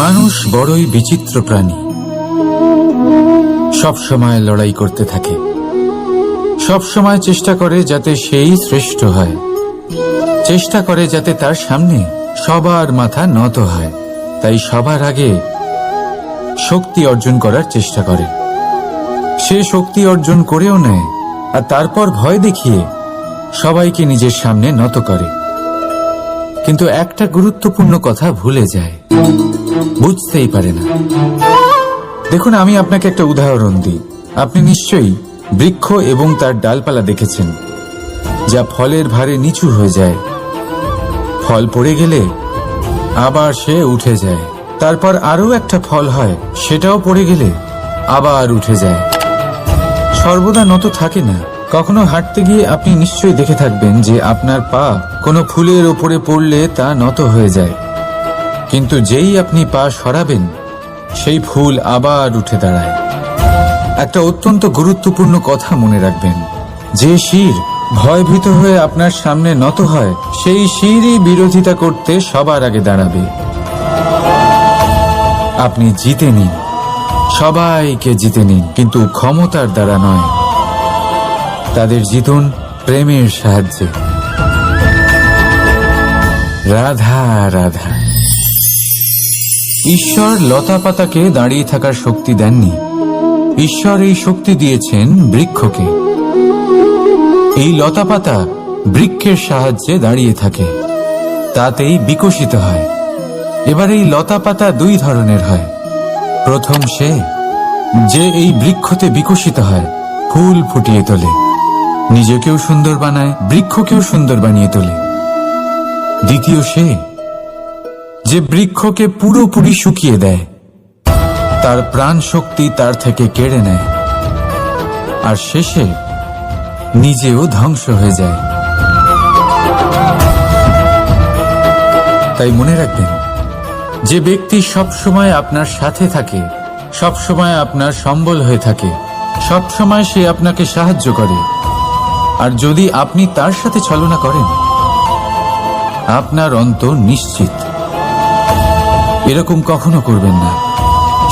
মানুষ বড়ই বিচিত্র প্রাণী। সব সময় লড়াই করতে থাকে, সব সময় চেষ্টা করে যাতে সেই শ্রেষ্ঠ হয়, চেষ্টা করে যাতে তার সামনে সবার মাথা নত হয়। তাই সবার আগে শক্তি অর্জন করার চেষ্টা করে। সে শক্তি অর্জন করেও নেয়, আর তারপর ভয় দেখিয়ে সবাইকে নিজের সামনে নত করে। কিন্তু একটা গুরুত্বপূর্ণ কথা ভুলে যায়, বুঝতেই পারে না। দেখুন, আমি আপনাকে একটা উদাহরণ দিই। আপনি নিশ্চয়ই বৃক্ষ এবং তার ডালপালা দেখেছেন, যা ফলের ভারে নিচু হয়ে যায়। ফল পড়ে গেলে আবার সে উঠে যায়, তারপর আরো একটা ফল হয়, সেটাও পড়ে গেলে আবার উঠে যায়। সর্বদা নত থাকে না। কখনো হাঁটতে গিয়ে আপনি নিশ্চয়ই দেখে থাকবেন যে আপনার পা কোনো ফুলের ওপরে পড়লে তা নত হয়ে যায়, কিন্তু যেই আপনি পা সরাবেন সেই ফুল আবার উঠে দাঁড়ায়। একটা অত্যন্ত গুরুত্বপূর্ণ কথা মনে রাখবেন, যে শির ভয়ভীত হয়ে আপনার সামনে নত হয়, সেই শিরই বিরোধিতা করতে সবার আগে দাঁড়াবে। আপনি জিতে নিন, সবাইকে জিতে নিন, কিন্তু ক্ষমতার দ্বারা নয়। তাদের জিতুন প্রেমের সাহায্যে। রাধা রাধা। ঈশ্বর লতা পাতাকে দাঁড়িয়ে থাকার শক্তি দেননি, ঈশ্বর এই শক্তি দিয়েছেন বৃক্ষকে। এই লতা পাতা বৃক্ষের সাহায্যে দাঁড়িয়ে থাকে, তাতেই বিকশিত হয়। এবার এই লতা পাতা দুই ধরনের হয়। প্রথম সে যে এই বৃক্ষতে বিকশিত হয়, ফুল ফুটিয়ে তোলে, নিজেকেও সুন্দর বানায়, বৃক্ষকেও সুন্দর বানিয়ে তোলে। দ্বিতীয় সে যে বৃক্ষকে পুরোপুরি শুকিয়ে দেয়, তার প্রাণ শক্তি তার থেকে কেড়ে নেয়, আর শেষে নিজেও ধ্বংস হয়ে যায়। তাই মনে রাখবেন, যে ব্যক্তি সব সময় আপনার সাথে থাকে, সব সময় আপনার সম্বল হয়ে থাকে, সব সময় সে আপনাকে সাহায্য করে, আর যদি আপনি তার সাথে ছলনা করেন, আপনার অন্ত নিশ্চিত। এরকম কখনো করবেন না।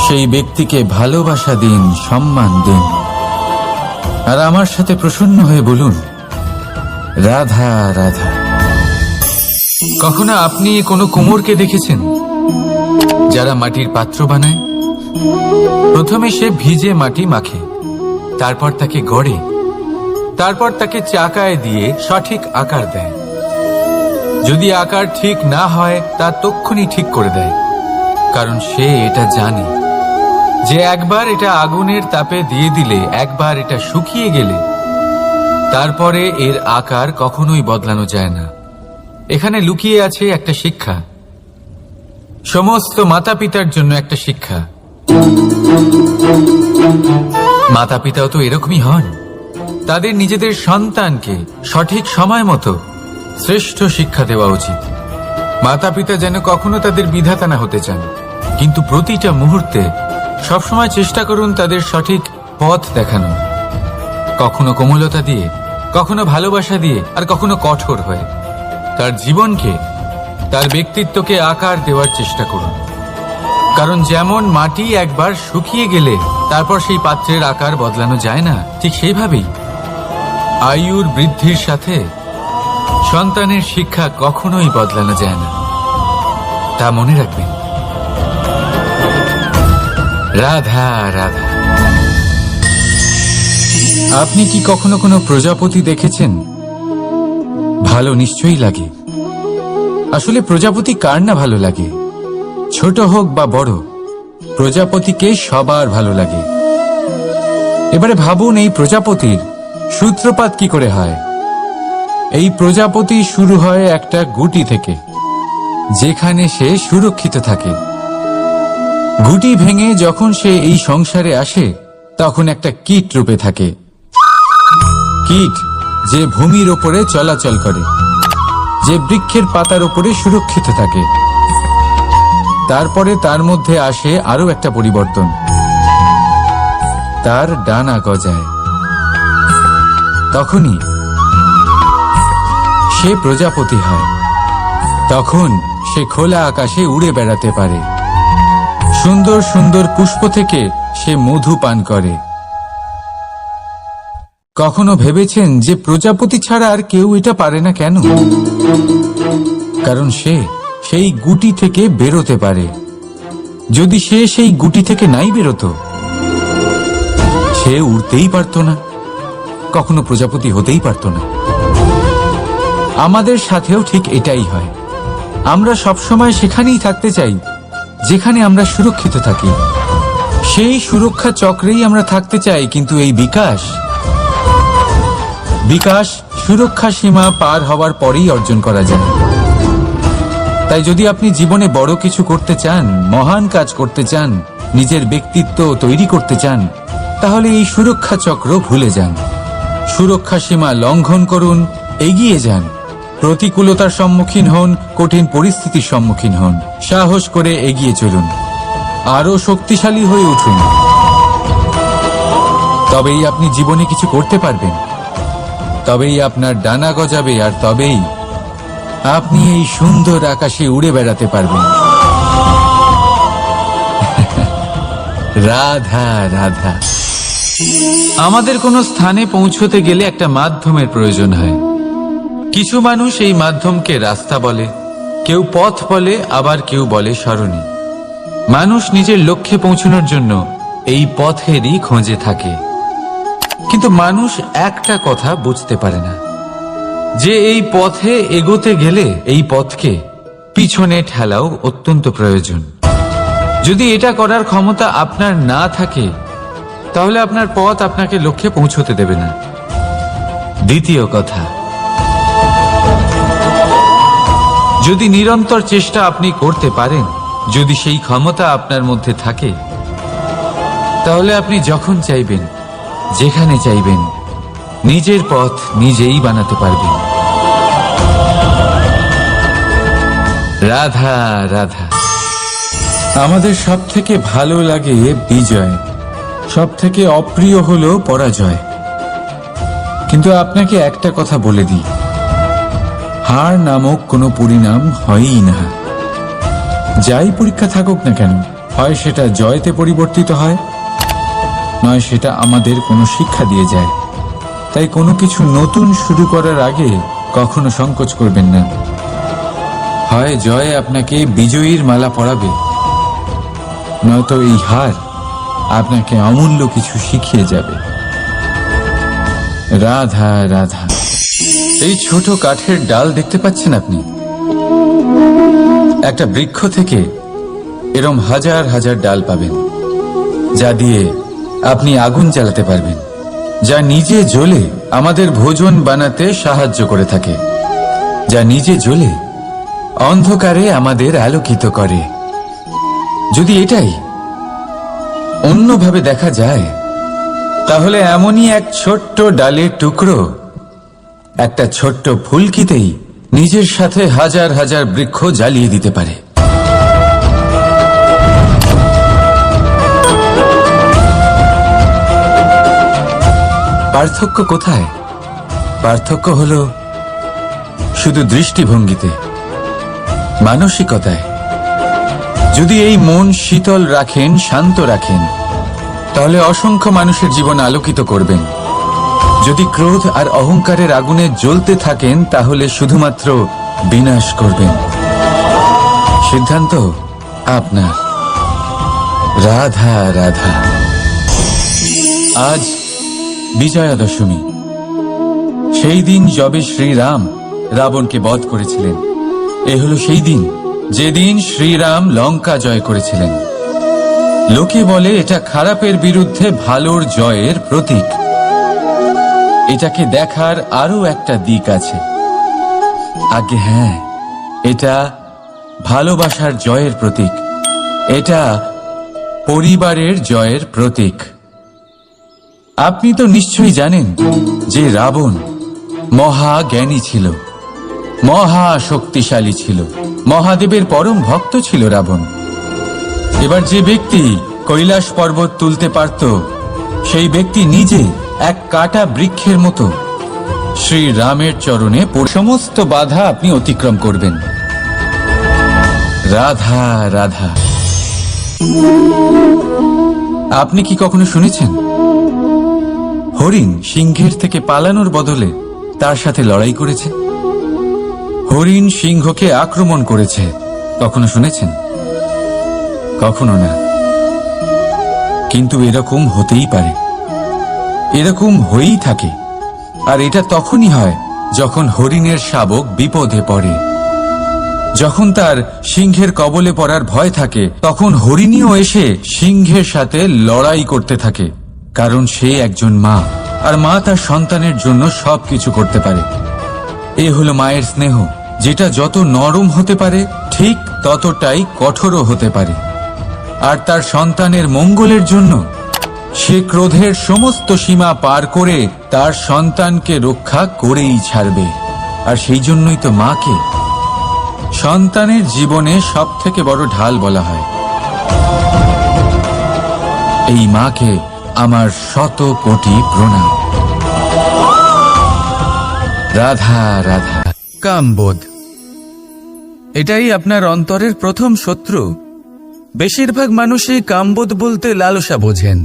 সেই ব্যক্তিকে ভালোবাসা দিন, সম্মান দিন, আর আমার সাথে প্রসন্ন হয়ে বলুন, রাধা রাধা। কখনো আপনি কোনো কুমোরকে দেখেছেন যারা মাটির পাত্র বানায়? প্রথমে সে ভিজে মাটি মাখে, তারপর তাকে গড়ে, তারপর তাকে চাকায় দিয়ে সঠিক আকার দেয়। যদি আকার ঠিক না হয়, তা তক্ষুনি ঠিক করে দেয়, কারণ সে এটা জানে যে একবার এটা আগুনের তাপে দিয়ে দিলে, একবার এটা শুকিয়ে গেলে, তারপরে এর আকার কখনোই বদলানো যায় না। এখানে লুকিয়ে আছে একটা শিক্ষা, সমস্ত মাতা পিতার জন্য একটা শিক্ষা। মাতা পিতাও তো এরকমই হন। তাদের নিজেদের সন্তানকে সঠিক সময় মতো শ্রেষ্ঠ শিক্ষা দেওয়া উচিত। মাতা পিতা যেন কখনো তাদের বিধাতা না হতে চান, কিন্তু প্রতিটা মুহূর্তে সবসময় চেষ্টা করুন তাদের সঠিক পথ দেখানো। কখনো কোমলতা দিয়ে, কখনো ভালোবাসা দিয়ে, আর কখনো কঠোর হয়ে। তার জীবনকে, তার ব্যক্তিত্বকে আকার দেওয়ার চেষ্টা করুন। কারণ যেমন মাটি একবার শুকিয়ে গেলে তারপর সেই পাত্রের আকার বদলানো যায় না, ঠিক সেইভাবেই আয়ুর বৃদ্ধির সাথে সন্তানের শিক্ষা কখনোই বদলানো যায় না। তা মনে রাখবেন। রাধা রাধা। আপনি কি কখনো কোনো প্রজাপতি দেখেছেন? ভালো নিশ্চয়ই লাগে। আসলে প্রজাপতি কার না ভালো লাগে? ছোট হোক বা বড়, প্রজাপতিকে সবার ভালো লাগে। এবারে ভাবুন, এই প্রজাপতির সূত্রপাত কি করে হয়? এই প্রজাপতি শুরু হয় একটা গুটি থেকে, যেখানে সে সুরক্ষিত থাকে। গুটি ভেঙে যখন সে এই সংসারে আসে, তখন একটা কীট রূপে থাকে। কীট যে ভূমির ওপরে চলাচল করে, যে বৃক্ষের পাতার ওপরে সুরক্ষিত থাকে। তারপরে তার মধ্যে আসে আরো একটা পরিবর্তন, তার ডানা গজায়। তখনই সে প্রজাপতি হয়। তখন সে খোলা আকাশে উড়ে বেড়াতে পারে। সুন্দর সুন্দর পুষ্প থেকে সে মধু পান করে। কখনো ভেবেছেন যে প্রজাপতি ছাড়া আর কেউ এটা পারে না কেন? কারণ সে সেই গুটি থেকে বেরোতে পারে। যদি সে সেই গুটি থেকে নাই বেরোতো, সে উড়তেই পারত না, কখনো প্রজাপতি হতেই পারত না। আমাদের সাথেও ঠিক এটাই হয়। আমরা সবসময় সেখানেই থাকতে চাই যেখানে আমরা সুরক্ষিত থাকি। সেই সুরক্ষা চক্রেই আমরা থাকতে চাই, কিন্তু এই বিকাশ সুরক্ষা সীমা পার হওয়ার পরেই অর্জন করা যায়। তাই যদি আপনি জীবনে বড় কিছু করতে চান, মহান কাজ করতে চান, নিজের ব্যক্তিত্ব তৈরি করতে চান, তাহলে এই সুরক্ষা চক্র ভুলে যান। সুরক্ষা সীমা লঙ্ঘন করুন, এগিয়ে যান, প্রতিকূলতার সম্মুখীন হন, কঠিন পরিস্থিতির সম্মুখীন হন, সাহস করে এগিয়ে চলুন, আরো শক্তিশালী হয়ে উঠুন। তবেই আপনি জীবনে কিছু করতে পারবেন, তবেই আপনার ডানা গজাবে, আর তবেই আপনি এই সুন্দর আকাশে উড়ে বেড়াতে পারবেন। রাধা রাধা। আমাদের কোনো স্থানে পৌঁছতে গেলে একটা মাধ্যমের প্রয়োজন হয়। কিছু মানুষ এই মাধ্যমকে রাস্তা বলে, কেউ পথ বলে, আবার কেউ বলে সরণি। মানুষ নিজের লক্ষ্যে পৌঁছানোর জন্য এই পথেরই খোঁজে থাকে, কিন্তু মানুষ একটা কথা বুঝতে পারে না, যে এই পথে এগোতে গেলে এই পথকে পিছনে ঠেলাও অত্যন্ত প্রয়োজন। যদি এটা করার ক্ষমতা আপনার না থাকে, তাহলে আপনার পথ আপনাকে লক্ষ্যে পৌঁছতে দেবে না। দ্বিতীয় কথা, যদি নিরন্তর চেষ্টা আপনি করতে পারেন, যদি সেই ক্ষমতা আপনার মধ্যে থাকে, তাহলে আপনি যখন চাইবেন, যেখানে চাইবেন, নিজের পথ নিজেই বানাতে পারবেন। রাধা রাধা। আমাদের সব থেকে ভালো লাগে বিজয়, সব থেকে অপ্রিয় হলো পরাজয়। কিন্তু আপনাকে একটা কথা বলে দিই, হার নামক কোনো পরিণাম হয়ই না। যাই পরীক্ষা থাকুক না কেন, হয় সেটা জয়তে পরিবর্তিত হয়, নয় সেটা আমাদের কোনো শিক্ষা দিয়ে যায়। তাই কোনো কিছু নতুন শুরু করার আগে কখনো সংকোচ করবেন না। হয় জয় আপনাকে বিজয়ীর মালা পরাবে, নয়তো এই হার আপনাকে অমূল্য কিছু শিখিয়ে যাবে। রাধা রাধা। এই ছোট কাঠের ডাল দেখতে পাচ্ছেন আপনি? একটা বৃক্ষ থেকে এরম হাজার হাজার ডাল পাবেন, যা দিয়ে আপনি আগুন জ্বালাতে পারবেন, যা নিজে জ্বলে আমাদের ভোজন বানাতে সাহায্য করে থাকে, যা নিজে জ্বলে অন্ধকারে আমাদের আলোকিত করে। যদি এটাই অন্যভাবে দেখা যায়, তাহলে এমনই এক ছোট্ট ডালের টুকরো একটা ছোট্ট ফুলকিতেই নিজের সাথে হাজার হাজার বৃক্ষ জ্বালিয়ে দিতে পারে। পার্থক্য কোথায়? পার্থক্য হলো শুধু দৃষ্টিভঙ্গিতে, মানসিকতায়। যদি এই মন শীতল রাখেন, শান্ত রাখেন, তাহলে অসংখ্য মানুষের জীবন আলোকিত করবেন। যদি ক্রোধ আর অহংকারের আগুনে জ্বলতে থাকেন, তাহলে শুধুমাত্র বিনাশ করবেন। সিদ্ধান্ত আপনার। রাধা রাধা। আজ বিজয়া দশমী, সেই দিন যবে শ্রীরাম রাবণকে বধ করেছিলেন। এ হলো সেই দিন যেদিন শ্রীরাম লঙ্কা জয় করেছিলেন। লোকে বলে এটা খারাপের বিরুদ্ধে ভালোর জয়ের প্রতীক। এটাকে দেখার আরো একটা দিক আছে। আগে হ্যাঁ, এটা ভালোবাসার জয়ের প্রতীক, এটা পরিবারের জয়ের প্রতীক। আপনি তো নিশ্চয়ই জানেন যে রাবণ মহাজ্ঞানী ছিল, মহা শক্তিশালী ছিল, মহাদেবের পরম ভক্ত ছিল রাবণ। এবার যে ব্যক্তি কৈলাস পর্বত তুলতে পারত, সেই ব্যক্তি নিজে এক কাটা বৃক্ষের মতো শ্রীরামের চরণে সমস্ত বাধা আপনি অতিক্রম করবেন। রাধা রাধা। আপনি কি কখনো শুনেছেন হরিণ সিংহের থেকে পালানোর বদলে তার সাথে লড়াই করেছে? হরিণ সিংহকে আক্রমণ করেছে, কখনো শুনেছেন? কখনো না। কিন্তু এরকম হতেই পারে, এরকম হয়েই থাকে। আর এটা তখনই হয় যখন হরিণের শাবক বিপদে পড়ে। যখন তার সিংহের কবলে পড়ার ভয় থাকে, তখন হরিণীও এসে সিংহের সাথে লড়াই করতে থাকে। কারণ সে একজন মা, আর মা তার সন্তানের জন্য সবকিছু করতে পারে। এ হলো মায়ের স্নেহ, যেটা যত নরম হতে পারে ঠিক ততটাই কঠোরও হতে পারে। আর তার সন্তানের মঙ্গলের জন্য সে ক্রোধের সমস্ত সীমা পার করে তার সন্তানকে রক্ষা করেই ছাড়বে। আর সেই জন্যই তো মাকে সন্তানের জীবনে সব থেকে বড় ঢাল বলা হয়। এই মাকে আমার শত কোটি প্রণাম। রাধা রাধা। কামবোধ, এটাই আপনার অন্তরের প্রথম শত্রু। বেশিরভাগ মানুষই কামবোধ বলতে লালসা বোঝেন,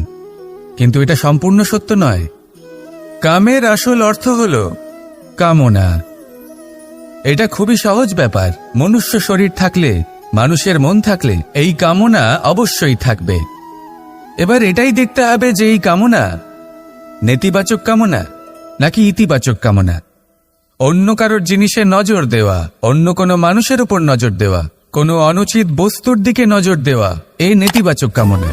কিন্তু এটা সম্পূর্ণ সত্য নয়। কামের আসল অর্থ হল কামনা। এটা খুবই সহজ ব্যাপার। মনুষ্য শরীর থাকলে, মানুষের মন থাকলে এই কামনা অবশ্যই থাকবে। এবার এটাই দেখতে হবে যে এই কামনা নেতিবাচক কামনা নাকি ইতিবাচক কামনা। অন্য কারোর জিনিসে নজর দেওয়া, অন্য কোনো মানুষের উপর নজর দেওয়া, কোনো অনুচিত বস্তুর দিকে নজর দেওয়া, এই নেতিবাচক কামনা।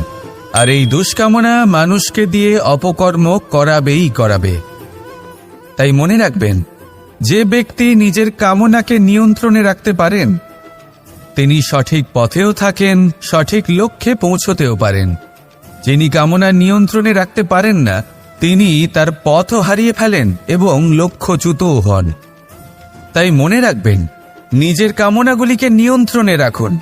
আর এই দুষ্কামনা মানুষকে দিয়ে অপকর্ম করাবেই করাবে। তাই মনে রাখবেন, যে ব্যক্তি নিজের কামনাকে নিয়ন্ত্রণে রাখতে পারেন তিনি সঠিক পথেও থাকেন, সঠিক লক্ষ্যে পৌঁছতেও পারেন। যিনি কামনা নিয়ন্ত্রণে রাখতে পারেন না তিনি তার পথও হারিয়ে ফেলেন এবং লক্ষ্যচ্যুতও হন। তাই মনে রাখবেন, নিজের কামনাগুলিকে নিয়ন্ত্রণে রাখুন।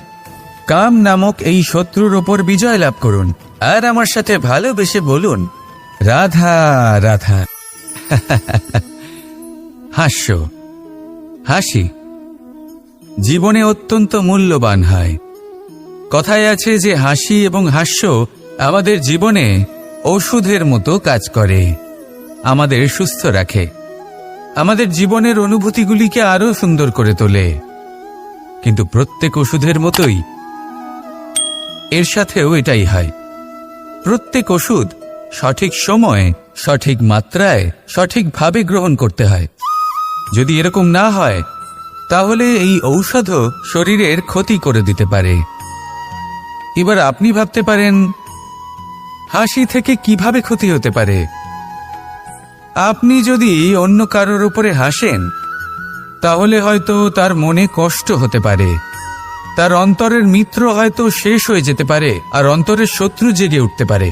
কাম নামক এই শত্রুর ওপর বিজয় লাভ করুন। আর আমার সাথে ভালোবেসে বলুন, রাধা রাধা। হাস্য, হাসি জীবনে অত্যন্ত মূল্যবান হয়। কথায় আছে যে হাসি এবং হাস্য আমাদের জীবনে ওষুধের মতো কাজ করে, আমাদের সুস্থ রাখে, আমাদের জীবনের অনুভূতিগুলিকে আরো সুন্দর করে তোলে। কিন্তু প্রত্যেক ওষুধের মতোই এর সাথেও এটাই হয়। প্রত্যেক ওষুধ সঠিক সময়ে, সঠিক মাত্রায়, সঠিকভাবে গ্রহণ করতে হয়। যদি এরকম না হয় তাহলে এই ঔষধও শরীরের ক্ষতি করে দিতে পারে। এবার আপনি ভাবতে পারেন, হাসি থেকে কিভাবে ক্ষতি হতে পারে? আপনি যদি অন্য কারোর উপরে হাসেন তাহলে হয়তো তার মনে কষ্ট হতে পারে, তার অন্তরের মিত্র হয়তো শেষ হয়ে যেতে পারে, আর অন্তরের শত্রু জেগে উঠতে পারে।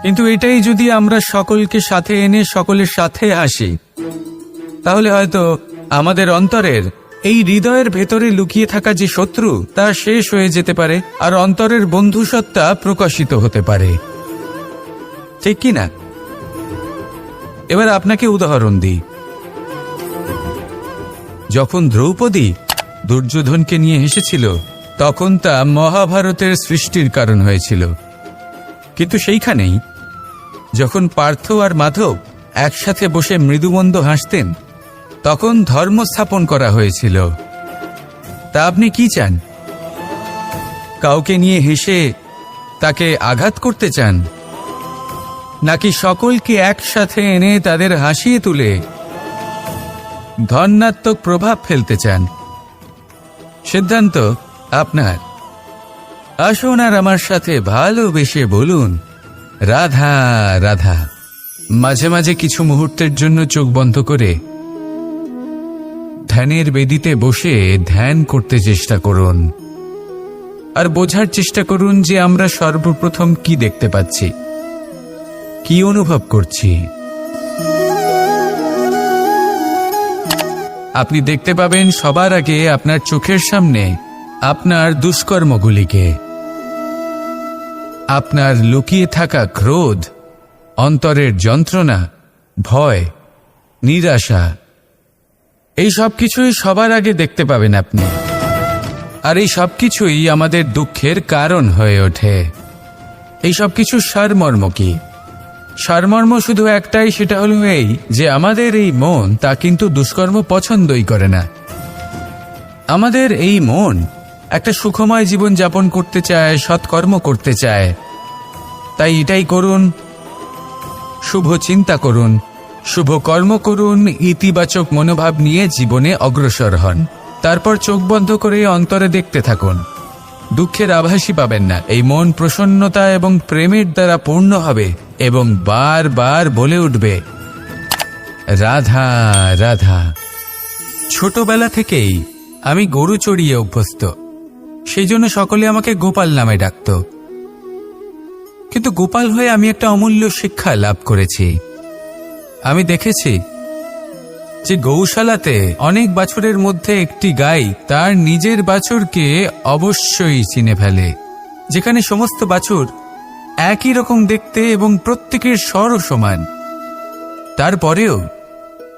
কিন্তু এটাই যদি আমরা সকলকে সাথে এনে সকলের সাথে হাসি, তাহলে হয়তো আমাদের অন্তরের এই হৃদয়ের ভেতরে লুকিয়ে থাকা যে শত্রু তা শেষ হয়ে যেতে পারে, আর অন্তরের বন্ধুসত্তা প্রকাশিত হতে পারে। ঠিক কি না? এবার আপনাকে উদাহরণ দিই। যখন দ্রৌপদী দুর্যোধনকে নিয়ে হেসেছিল তখন তা মহাভারতের সৃষ্টির কারণ হয়েছিল। কিন্তু সেইখানেই যখন পার্থ আর মাধব একসাথে বসে মৃদুমন্দ হাসতেন তখন ধর্ম স্থাপন করা হয়েছিল। তা আপনি কি চান? কাউকে নিয়ে হেসে তাকে আঘাত করতে চান, নাকি সকলকে একসাথে এনে তাদের হাসিয়ে তুলে ধনাত্মক প্রভাব ফেলতে চান? সিদ্ধান্ত আপনার। আসুন আর আমার সাথে ভালোবেসে বলুন, রাধা রাধা। মাঝে মাঝে কিছু মুহূর্তের জন্য চোখ বন্ধ করে ধ্যানের বেদিতে বসে ধ্যান করতে চেষ্টা করুন, আর বোঝার চেষ্টা করুন যে আমরা সর্বপ্রথম কি দেখতে পাচ্ছি, কি অনুভব করছি। আপনি দেখতে পাবেন সবার আগে আপনার চোখের সামনে আপনার দুষ্কর্মগুলিকে, আপনার লুকিয়ে থাকা ক্রোধ, অন্তরের যন্ত্রণা, ভয়, নিরাশা, এই সব কিছুই সবার আগে দেখতে পাবেন আপনি। আর এই সবকিছুই আমাদের দুঃখের কারণ হয়ে ওঠে। এই সবকিছু সারমর্ম কি? সারমর্ম শুধু একটাই, সেটা হলো এই যে আমাদের এই মন তা কিন্তু দুষ্কর্ম পছন্দই করে না। আমাদের এই মন একটা সুখময় জীবন যাপন করতে চায়, সৎকর্ম করতে চায়। তাই এটাই করুন, শুভ চিন্তা করুন, শুভ কর্ম করুন, ইতিবাচক মনোভাব নিয়ে জীবনে অগ্রসর হন। তারপর চোখ বন্ধ করে অন্তরে দেখতে থাকুন। দুঃখের আভাসই পাবেন না। এই মন প্রসন্নতা এবং প্রেমের দ্বারা পূর্ণ হবে এবং বারবার বলে উঠবে, রাধা রাধা। ছোটবেলা থেকেই আমি গরু চড়িয়ে অভ্যস্ত, সেই জন্য সকলে আমাকে গোপাল নামে ডাকত। কিন্তু গোপাল হয়ে আমি একটা অমূল্য শিক্ষা লাভ করেছি। আমি দেখেছি যে গৌশালাতে অনেক বাছুরের মধ্যে একটি গাই তার নিজের বাছুরকে অবশ্যই চিনে ফেলে। যেখানে সমস্ত বাছুর একই রকম দেখতে এবং প্রত্যেকের স্বরও সমান, তারপরেও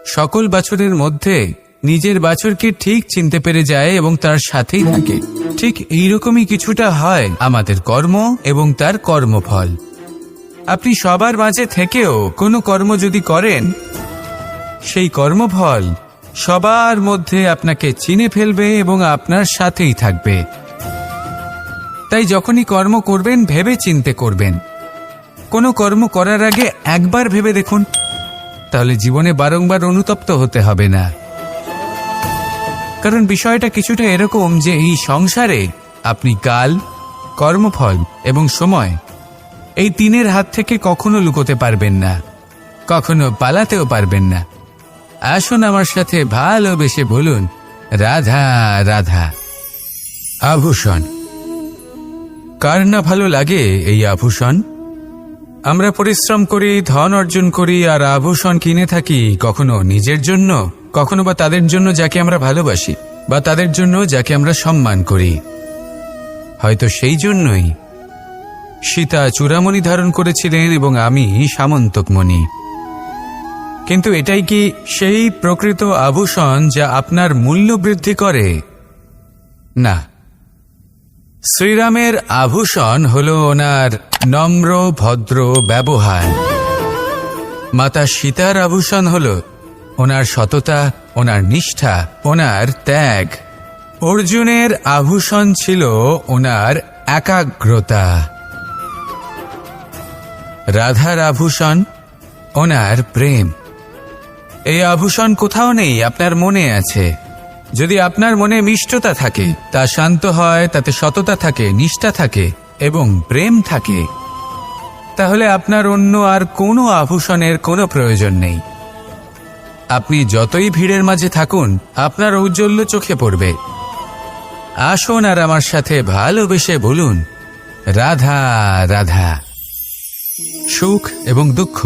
সকল বাছুরের মধ্যে নিজের বাছুরকে ঠিক চিনতে পেরে যায় এবং তার সাথেই থাকে। ঠিক এইরকমই কিছুটা হয় আমাদের কর্ম এবং তার কর্মফল। আপনি সবার মাঝে থেকেও কোনো কর্ম যদি করেন, সেই কর্মফল সবার মধ্যে আপনাকে চিনে ফেলবে এবং আপনার সাথেই থাকবে। তাই যখনই কর্ম করবেন ভেবে চিন্তে করবেন। কোনো কর্ম করার আগে একবার ভেবে দেখুন, তাহলে জীবনে বারংবার অনুতপ্ত হতে হবে না। কারণ বিষয়টা কিছুটা এরকম যে এই সংসারে আপনি কাল, কর্মফল এবং সময়, এই তিনের হাত থেকে কখনো লুকোতে পারবেন না, কখনো পালাতেও পারবেন না। আসুন আমার সাথে ভালোবেসে বলুন, রাধা রাধা। আভূষণ, কার না ভালো লাগে এই আভূষণ? আমরা পরিশ্রম করি, ধন অর্জন করি আর আভূষণ কিনে থাকি, কখনো নিজের জন্য, কখনো বা তাদের জন্য যাকে আমরা ভালোবাসি, বা তাদের জন্য যাকে আমরা সম্মান করি। হয়তো সেই জন্যই সীতা চূড়ামণি ধারণ করেছিলেন এবং আমি সামন্তকমণি। কিন্তু এটাই কি সেই প্রকৃত আভূষণ যা আপনার মূল্য বৃদ্ধি করে? না। শ্রীরামের আভূষণ হল ওনার নম্র ভদ্র ব্যবহার। মাতা সীতার আভূষণ হল ওনার সততা, ওনার নিষ্ঠা, ওনার ত্যাগ। অর্জুনের আভূষণ ছিল ওনার একাগ্রতা। রাধার আভূষণ ওনার প্রেম। এই আভূষণ কোথাও নেই, আপনার মনে আছে। যদি আপনার মনে মিষ্টতা থাকে, তা শান্ত হয়, তাতে সততা থাকে, নিষ্ঠা থাকে এবং প্রেম থাকে, তাহলে আপনার অন্য আর কোনো আভূষণের কোনো প্রয়োজন নেই। আপনি যতই ভিড়ের মাঝে থাকুন, আপনার ঔজ্জ্বল্য চোখে পড়বে। আসুন আর আমার সাথে ভালোবেসে বলুন, রাধা রাধা। সুখ এবং দুঃখ,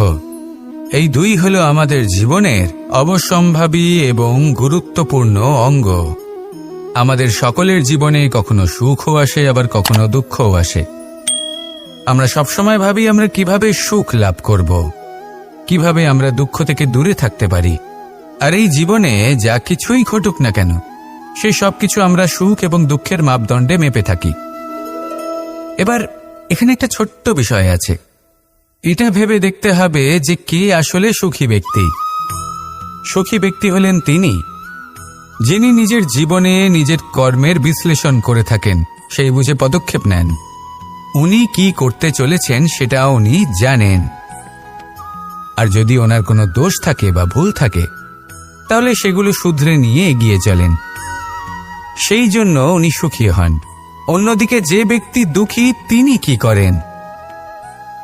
এই দুই হলো আমাদের জীবনের অবশ্যম্ভাবী এবং গুরুত্বপূর্ণ অঙ্গ। আমাদের সকলের জীবনে কখনো সুখও আসে, আবার কখনো দুঃখও আসে। আমরা সবসময় ভাবি আমরা কিভাবে সুখ লাভ করব, কিভাবে আমরা দুঃখ থেকে দূরে থাকতে পারি। আর এই জীবনে যা কিছুই ঘটুক না কেন, সেই সব কিছু আমরা সুখ এবং দুঃখের মাপদণ্ডে মেপে থাকি। এবার এখানে একটা ছোট্ট বিষয় আছে। এটা ভেবে দেখতে হবে যে কে আসলে সুখী ব্যক্তি। সুখী ব্যক্তি হলেন তিনি যিনি নিজের জীবনে নিজের কর্মের বিশ্লেষণ করে থাকেন, সেই বুঝে পদক্ষেপ নেন। উনি কি করতে চলেছেন সেটা উনি জানেন। আর যদি ওনার কোনো দোষ থাকে বা ভুল থাকে, তাহলে সেগুলো শুধরে নিয়ে এগিয়ে চলেন। সেই জন্য উনি সুখী হন। অন্যদিকে যে ব্যক্তি দুঃখী, তিনি কি করেন?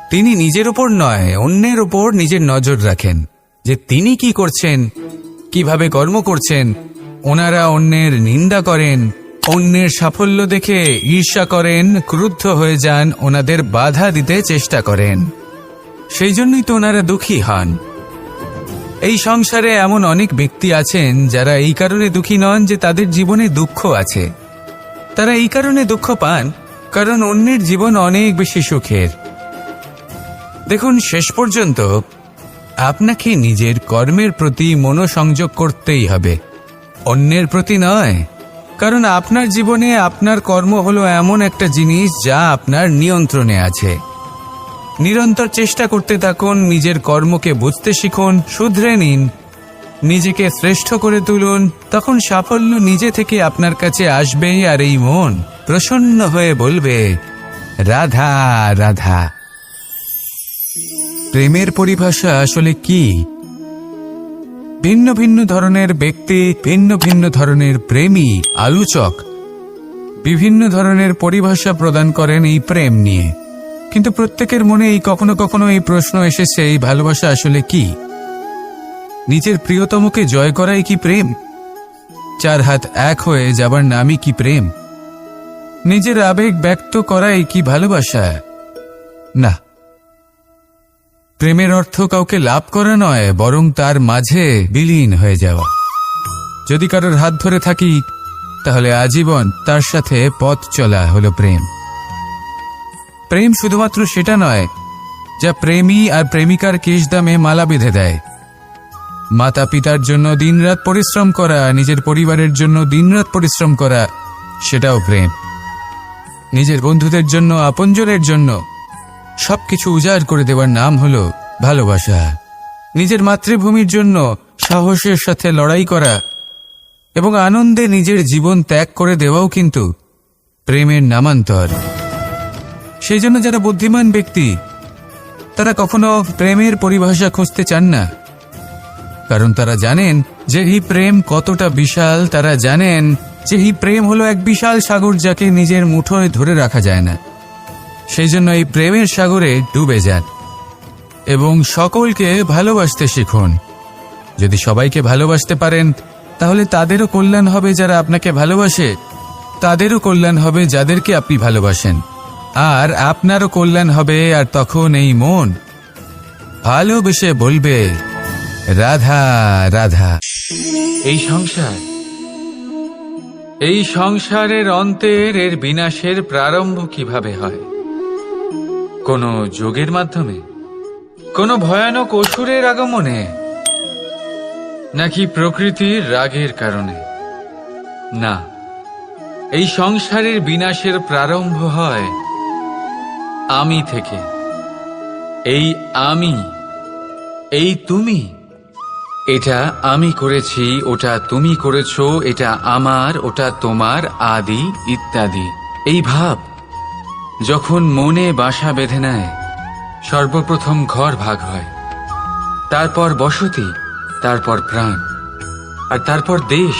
তিনি নিজের ওপর নয়, অন্যের ওপর নিজের নজর রাখেন যে তিনি কি করছেন, কিভাবে কর্ম করছেন। ওনারা অন্যের নিন্দা করেন, অন্যের সাফল্য দেখে ঈর্ষা করেন, ক্রুদ্ধ হয়ে যান, ওনাদের বাধা দিতে চেষ্টা করেন। সেই জন্যই তো ওনারা দুঃখী হন। এই সংসারে এমন অনেক ব্যক্তি আছেন যারা এই কারণে দুঃখী নন যে তাদের জীবনে দুঃখ আছে। তারা এই কারণে দুঃখ পান কারণ অন্যের জীবন অনেক বেশি সুখের। দেখুন, শেষ পর্যন্ত আপনাকে নিজের কর্মের প্রতি মনোসংযোগ করতেই হবে, অন্যের প্রতি নয়। কারণ আপনার জীবনে আপনার কর্ম হলো এমন একটা জিনিস যা আপনার নিয়ন্ত্রণে আছে। নিরন্তর চেষ্টা করতে থাকুন, নিজের কর্মকে বুঝতে শিখুন, শুধরে নিন, নিজেকে শ্রেষ্ঠ করে তুলুন। তখন সাফল্য নিজে থেকে আপনার কাছে আসবে, আর এই মন প্রসন্ন হয়ে বলবে, রাধা রাধা। প্রেমের পরিভাষা আসলে কি? ভিন্ন ভিন্ন ধরনের ব্যক্তি, ভিন্ন ভিন্ন ধরনের প্রেমী, আলোচক বিভিন্ন ধরনের পরিভাষা প্রদান করেন এই প্রেম নিয়ে। কিন্তু প্রত্যেকের মনেই কখনো কখনো এই প্রশ্ন এসেছে, এই ভালোবাসা আসলে কি? নিজের প্রিয়তমকে জয় করাই কি প্রেম? চার হাত এক হয়ে যাবার নামই কি প্রেম? নিজের আবেগ ব্যক্ত করাই কি ভালোবাসা? না, প্রেমের অর্থ কাউকে লাভ করা নয়, বরং তার মাঝে বিলীন হয়ে যাওয়া। যদি কারোর হাত ধরে থাকি, তাহলে আজীবন তার সাথে পথ চলা হলো প্রেম। প্রেম শুধুমাত্র সেটা নয় যা প্রেমী আর প্রেমিকার কেশদামে মালা বেঁধে দেয়। মাতা পিতার জন্য দিনরাত পরিশ্রম করা, নিজের পরিবারের জন্য দিনরাত পরিশ্রম করা, সেটাও প্রেম। নিজের বন্ধুদের জন্য, আপনজনের জন্য সবকিছু উজাড় করে দেওয়ার নাম হলো ভালোবাসা। নিজের মাতৃভূমির জন্য সাহসের সাথে লড়াই করা এবং আনন্দে নিজের জীবন ত্যাগ করে দেওয়াও কিন্তু প্রেমের নামান্তর। সেই জন্য যারা বুদ্ধিমান ব্যক্তি, তারা কখনো প্রেমের পরিভাষা খুঁজতে চান না, কারণ তারা জানেন যে এই প্রেম কতটা বিশাল। তারা জানেন যে এই প্রেম হলো এক বিশাল সাগর, যাকে নিজের মুঠোয় ধরে রাখা যায় না। সেই জন্য এই প্রেমের সাগরে ডুবে যান এবং সকলকে ভালোবাসতে শিখুন। যদি সবাইকে ভালোবাসতে পারেন, তাহলে তাদেরও কল্যাণ হবে যারা আপনাকে ভালোবাসে, তাদেরও কল্যাণ হবে যাদেরকে আপনি ভালোবাসেন, আর আপনারও কল্যাণ হবে। আর তখন এই মন ভালোবেসে বলবে, রাধা রাধা। এই সংসারের অন্তের, এর বিনাশের প্রারম্ভ কিভাবে হয়? কোনো যোগের মাধ্যমে? কোনো ভয়ানক অসুরের আগমনে? নাকি প্রকৃতির রাগের কারণে? না, এই সংসারের বিনাশের প্রারম্ভ হয় আমি থেকে। এই আমি, এই তুমি, এটা আমি করেছি, ওটা তুমি করেছো, এটা আমার, ওটা তোমার, আদি ইত্যাদি। এই ভাব যখন মনে বাসা বেঁধে নেয়, সর্বপ্রথম ঘর ভাগ হয়, তারপর বসতি, তারপর প্রাণ, আর তারপর দেশ,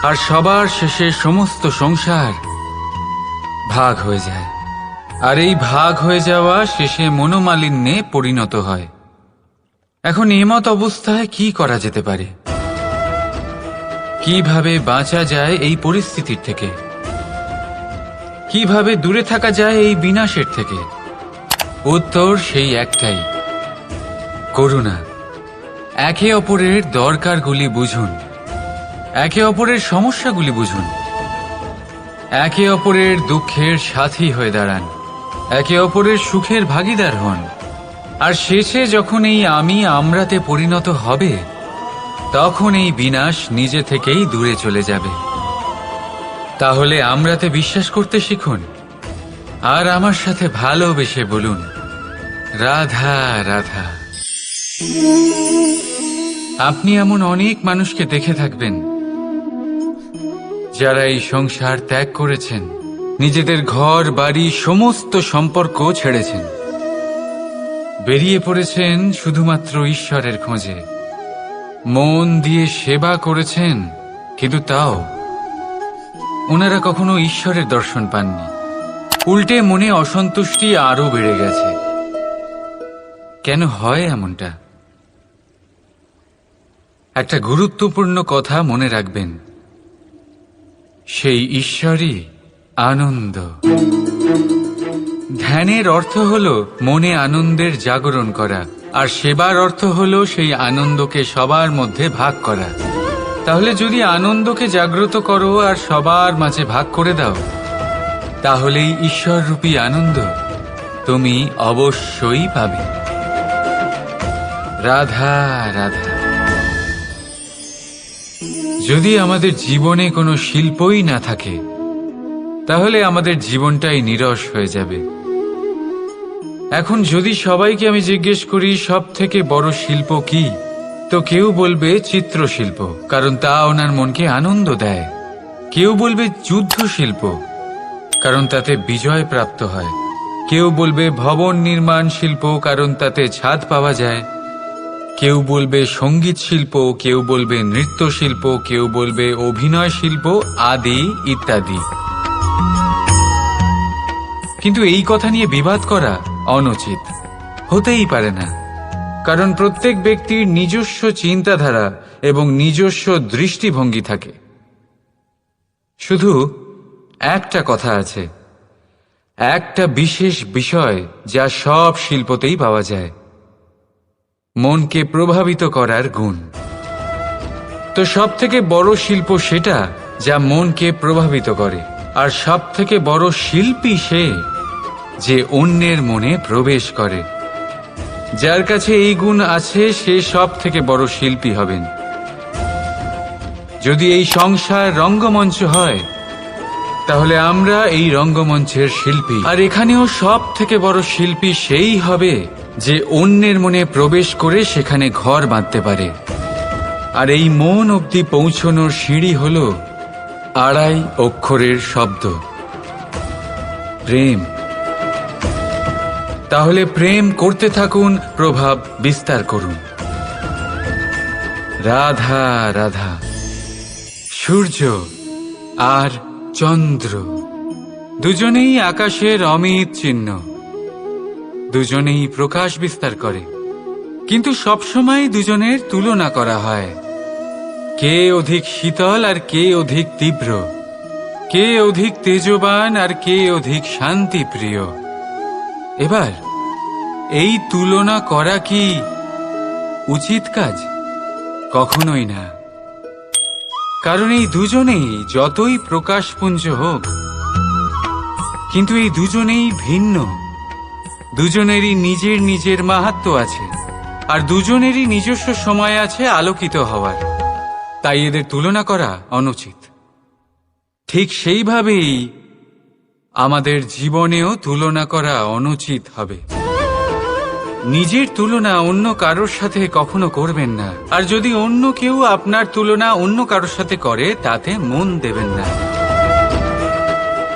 আর সবার শেষে সমস্ত সংসার ভাগ হয়ে যায়। আর এই ভাগ হয়ে যাওয়া শেষে মনোমালিন্যে পরিণত হয়। এখন এমত অবস্থায় কি করা যেতে পারে? কিভাবে বাঁচা যায় এই পরিস্থিতির থেকে? কিভাবে দূরে থাকা যায় এই বিনাশের থেকে? উত্তর সেই একটাই, করুণা। একে অপরের দরকারগুলি বুঝুন, একে অপরের সমস্যাগুলি বুঝুন, একে অপরের দুঃখের সাথী হয়ে দাঁড়ান, একে অপরের সুখের ভাগীদার হন। আর শেষে যখন এই আমি আমরাতে পরিণত হবে, তখন এই বিনাশ নিজে থেকেই দূরে চলে যাবে। তাহলে আমরাতে বিশ্বাস করতে শিখুন, আর আমার সাথে ভালোবেসে বলুন, রাধা রাধা। আপনি এমন অনেক মানুষকে দেখে থাকবেন যারা এই সংসার ত্যাগ করেছেন, নিজেদের ঘর বাড়ি সমস্ত সম্পর্ক ছেড়েছেন, বেরিয়ে পড়েছেন শুধুমাত্র ঈশ্বরের খোঁজে। মন দিয়ে সেবা করেছেন, কিন্তু তাও ওনারা কখনো ঈশ্বরের দর্শন পাননি। উল্টে মনে অসন্তুষ্টি আরো বেড়ে গেছে। কেন হয় এমনটা? একটা গুরুত্বপূর্ণ কথা মনে রাখবেন, সেই ঈশ্বরই আনন্দ। ধ্যানের অর্থ হলো মনে আনন্দের জাগরণ করা, আর সেবার অর্থ হলো সেই আনন্দকে সবার মধ্যে ভাগ করা। তাহলে যদি আনন্দকে জাগ্রত করো আর সবার মাঝে ভাগ করে দাও, তাহলেই ঈশ্বররূপী আনন্দ তুমি অবশ্যই পাবে। রাধা রাধা। যদি আমাদের জীবনে কোনো শিল্পই না থাকে, তাহলে আমাদের জীবনটাই নিরস হয়ে যাবে। এখন যদি সবাইকে আমি জিজ্ঞেস করি সব থেকে বড় শিল্প কি, তো কেউ বলবে চিত্রশিল্প, কারণ তা ওনার মনকে আনন্দ দেয়। কেউ বলবে যুদ্ধ শিল্প, কারণ তাতে বিজয় প্রাপ্ত হয়। কেউ বলবে ভবন নির্মাণ শিল্প, কারণ তাতে ছাদ পাওয়া যায়। কেউ বলবে সঙ্গীত শিল্প, কেউ বলবে নৃত্য শিল্প, কেউ বলবে অভিনয় শিল্প আদি ইত্যাদি। কিন্তু এই কথা নিয়ে বিবাদ করা অনুচিত, হতেই পারে না, কারণ প্রত্যেক ব্যক্তির নিজস্ব চিন্তাধারা এবং নিজস্ব দৃষ্টিভঙ্গি থাকে। শুধু একটা কথা আছে, একটা বিশেষ বিষয় যা সব শিল্পতেই পাওয়া যায়, মনকে প্রভাবিত করার গুণ। তো সব থেকে বড় শিল্প সেটা যা মনকে প্রভাবিত করে, আর সব থেকে বড় শিল্পী সে যে অন্যের মনে প্রবেশ করে। যার কাছে এই গুণ আছে সে সব থেকে বড় শিল্পী হবেন। যদি এই সংসার রঙ্গমঞ্চ হয়, তাহলে আমরা এই রঙ্গমঞ্চের শিল্পী। আর এখানেও সব থেকে বড় শিল্পী সেই হবে যে অন্যের মনে প্রবেশ করে সেখানে ঘর বাঁধতে পারে। আর এই মন অবধি পৌঁছনোর সিঁড়ি হল 2.5 অক্ষরের শব্দ, প্রেম। তাহলে প্রেম করতে থাকুন, প্রভাব বিস্তার করুন। রাধা রাধা। সূর্য আর চন্দ্র দুজনেই আকাশের অমিত চিহ্ন, দুজনেই প্রকাশ বিস্তার করে, কিন্তু সবসময় দুজনের তুলনা করা হয়। কে অধিক শীতল আর কে অধিক তীব্র, কে অধিক তেজবান আর কে অধিক শান্তি প্রিয়। এবার এই তুলনা করা কি উচিত কাজ? কখনোই না, কারণ এই দুজনেই যতই প্রকাশপুঞ্জ হোক, কিন্তু এই দুজনেই ভিন্ন। দুজনেরই নিজের নিজের মাহাত্ম্য আছে, আর দুজনেরই নিজস্ব সময় আছে আলোকিত হওয়ার। তাই এদের তুলনা করা অনুচিত। ঠিক সেইভাবেই আমাদের জীবনেও তুলনা করা অনুচিত হবে। নিজের তুলনা অন্য কারোর সাথে কখনো করবেন না, আর যদি অন্য কেউ আপনার তুলনা অন্য কারোর সাথে করে তাতে মন দেবেন না,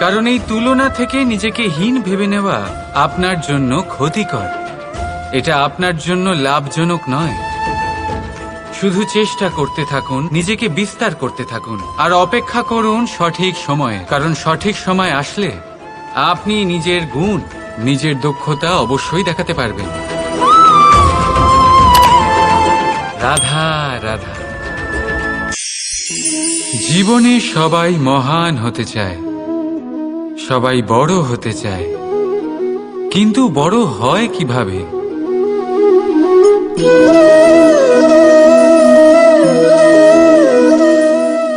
কারণ এই তুলনা থেকে নিজেকে হীন ভেবে নেওয়া আপনার জন্য ক্ষতিকর। এটা আপনার জন্য লাভজনক নয়। শুধু চেষ্টা করতে থাকুন, নিজেকে বিস্তার করতে থাকুন, আর অপেক্ষা করুন সঠিক সময়ে, কারণ সঠিক সময় আসলে আপনি নিজের গুণ, নিজের দক্ষতা অবশ্যই দেখাতে পারবেন। রাধা রাধা। জীবনে সবাই মহান হতে চায়, সবাই বড় হতে চায়, কিন্তু বড় হয় কিভাবে?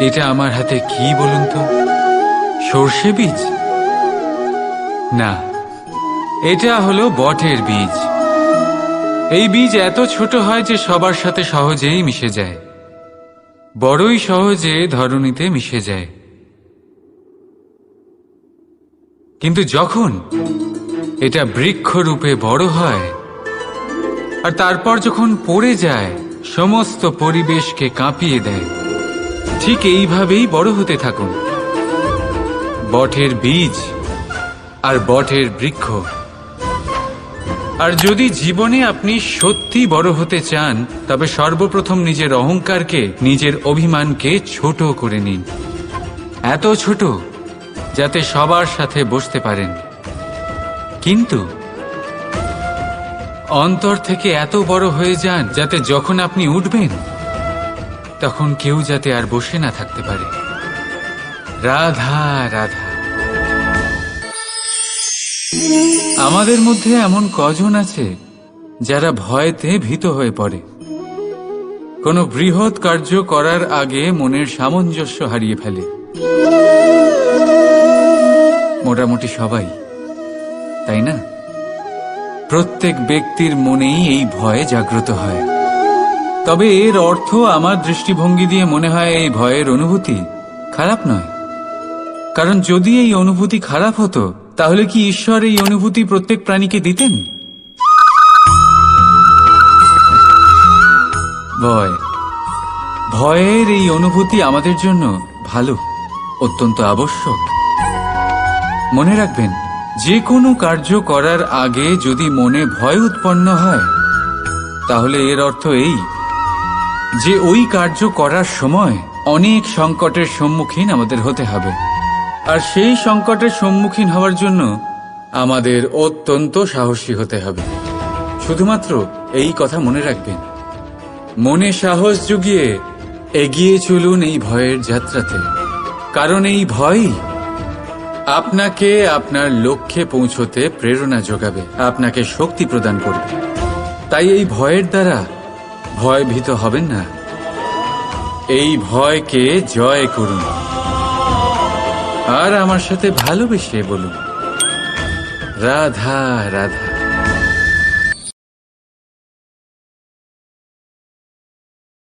এটা আমার হাতে কি বলুন তো? সর্ষে বীজ? না, এটা হলো বটের বীজ। এই বীজ এত ছোট হয় যে সবার সাথে সহজেই মিশে যায়, বড়ই সহজে ধরণীতে মিশে যায়। কিন্তু যখন এটা বৃক্ষরূপে বড় হয়, আর তারপর যখন পড়ে যায়, সমস্ত পরিবেশকে কাঁপিয়ে দেয়। ঠিক এইভাবেই বড় হতে থাকুন, বটের বীজ আর বটের বৃক্ষ। আর যদি জীবনে আপনি সত্যি বড় হতে চান, তবে সর্বপ্রথম নিজের অহংকারকে, নিজের অভিমানকে ছোট করে নিন। এত ছোট যাতে সবার সাথে বসতে পারেন, কিন্তু অন্তর থেকে এত বড় হয়ে যান যাতে যখন আপনি উঠবেন তখন কেউ যাতে আর বসে না থাকতে পারে। রাধা রাধা। আমাদের মধ্যে এমন কজন আছে যারা ভয়তে ভীত হয়ে পড়ে, কোনো বৃহৎ কার্য করার আগে মনের সামঞ্জস্য হারিয়ে ফেলে? মোটামুটি সবাই, তাই না? প্রত্যেক ব্যক্তির মনেই এই ভয় জাগ্রত হয়। তবে এর অর্থ আমার দৃষ্টিভঙ্গি দিয়ে মনে হয় এই ভয়ের অনুভূতি খারাপ নয়। কারণ যদি এই অনুভূতি খারাপ হতো তাহলে কি ঈশ্বর এই অনুভূতি প্রত্যেক প্রাণীকে দিতেন? ভয়ের এই অনুভূতি আমাদের জন্য ভালো, অত্যন্ত আবশ্যক। মনে রাখবেন, যে কোনো কার্য করার আগে যদি মনে ভয় উৎপন্ন হয় তাহলে এর অর্থ এই যে ওই কার্য করার সময় অনেক সংকটের সম্মুখীন আমাদের হতে হবে, আর সেই সংকটের সম্মুখীন হওয়ার জন্য আমাদের অত্যন্ত সাহসী হতে হবে। শুধুমাত্র এই কথা মনে রাখবেন, মনে সাহস জুগিয়ে এগিয়ে চলুন এই ভয়ের যাত্রাতে, কারণ এই ভয়ই আপনাকে আপনার লক্ষ্যে পৌঁছতে প্রেরণা যোগাবে, আপনাকে শক্তি প্রদান করবে। তাই এই ভয়ের দ্বারা ভয়ভীত হবেন না, এই ভয়কে জয় করুন আর আমার সাথে ভালোবেসে বলুন, রাধা রাধা।